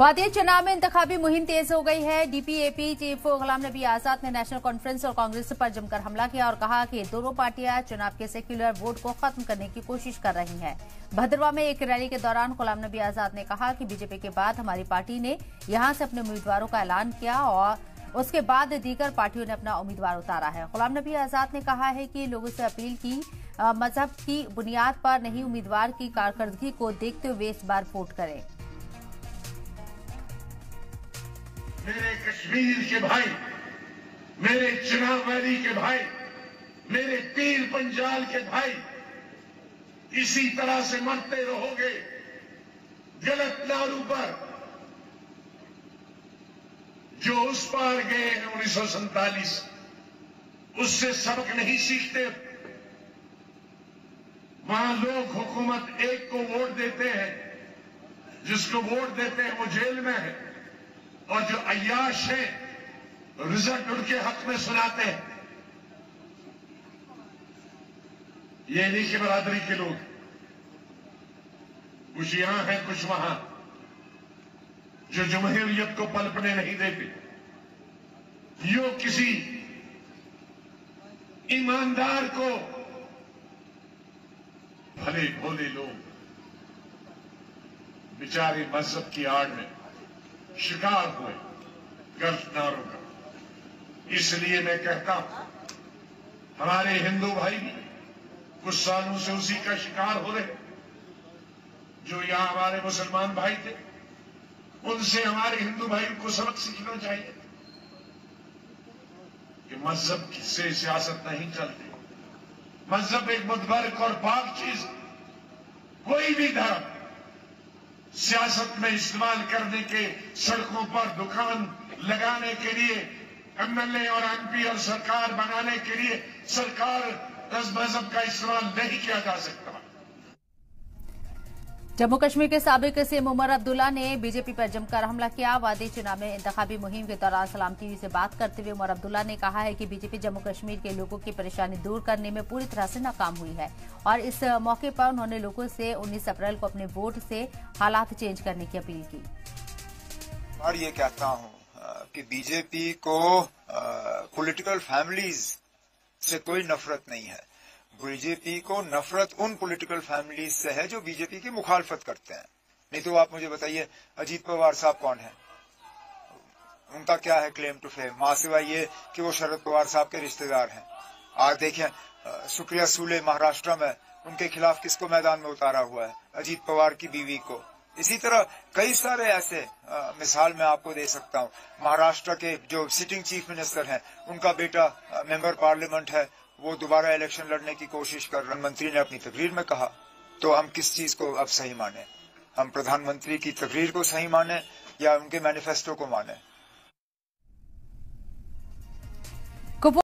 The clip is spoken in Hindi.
वादी चुनाव में इंतखाबी मुहिम तेज हो गई है। डीपीएपी चीफ गुलाम नबी आजाद ने नेशनल कॉन्फ्रेंस और कांग्रेस पर जमकर हमला किया और कहा कि दोनों पार्टियां चुनाव के सेक्युलर वोट को खत्म करने की कोशिश कर रही हैं। भद्रवाह में एक रैली के दौरान गुलाम नबी आजाद ने कहा कि बीजेपी के बाद हमारी पार्टी ने यहां से अपने उम्मीदवारों का ऐलान किया और उसके बाद दीगर पार्टियों ने अपना उम्मीदवार उतारा है। गुलाम नबी आजाद ने कहा है कि लोगों से अपील की मजहब की बुनियाद पर नहीं, उम्मीदवार की कारकर्दगी को देखते हुए इस बार वोट करें। मेरे कश्मीर के भाई, मेरे चिनाब वैली के भाई, मेरे पीर पंजाल के भाई, इसी तरह से मरते रहोगे गलत नारों पर। जो उस पार गए हैं 1947, उससे सबक नहीं सीखते। वहां लोग हुकूमत एक को वोट देते हैं, जिसको वोट देते हैं वो जेल में है, और जो अय्याश है रिजल्ट उनके हक में सुनाते हैं। ये नहीं कि बरादरी के लोग कुछ यहां हैं कुछ वहां, जो जमहूरियत को पलपने नहीं देते। यो किसी ईमानदार को भले भोले लोग बेचारे मजहब की आड़ में शिकार हुए गलत नारों का। इसलिए मैं कहता हूं हमारे हिंदू भाई भी कुछ सालों से उसी का शिकार हो रहे। जो यहां हमारे मुसलमान भाई थे, उनसे हमारे हिंदू भाइयों को सबक सीखना चाहिए कि मजहब से सियासत नहीं चलती। मजहब एक मुतबरक और पाक चीज। कोई भी धर्म सियासत में इस्तेमाल करने के, सड़कों पर दुकान लगाने के लिए, एमएलए और एमपी और सरकार बनाने के लिए सरकार इस मजहब का इस्तेमाल नहीं किया जा सकता। जम्मू कश्मीर के साबिक सीएम उमर अब्दुल्ला ने बीजेपी पर जमकर हमला किया। वादी चुनाव में इंतखाबी मुहिम के दौरान सलाम टीवी से बात करते हुए उमर अब्दुल्ला ने कहा है कि बीजेपी जम्मू कश्मीर के लोगों की परेशानी दूर करने में पूरी तरह से नाकाम हुई है और इस मौके पर उन्होंने लोगों से 19 अप्रैल को अपने वोट से हालात चेंज करने की अपील की। और ये कहता हूं कि बीजेपी को पॉलिटिकल फैमिलीज से कोई नफरत नहीं है। बीजेपी को नफरत उन पॉलिटिकल फैमिलीज से है जो बीजेपी की मुखालफत करते हैं। नहीं तो आप मुझे बताइए, अजीत पवार साहब कौन है? उनका क्या है क्लेम टू फेम? मां सिवाय ये कि वो शरद पवार साहब के रिश्तेदार हैं। आज देखें सुप्रिया सूले महाराष्ट्र में, उनके खिलाफ किसको मैदान में उतारा हुआ है? अजीत पवार की बीवी को। इसी तरह कई सारे ऐसे मिसाल मैं आपको दे सकता हूं। महाराष्ट्र के जो सिटिंग चीफ मिनिस्टर हैं, उनका बेटा मेंबर पार्लियामेंट है, वो दोबारा इलेक्शन लड़ने की कोशिश कर रहे। प्रधानमंत्री ने अपनी तकरीर में कहा, तो हम किस चीज को अब सही माने? हम प्रधानमंत्री की तकरीर को सही माने या उनके मैनिफेस्टो को माने?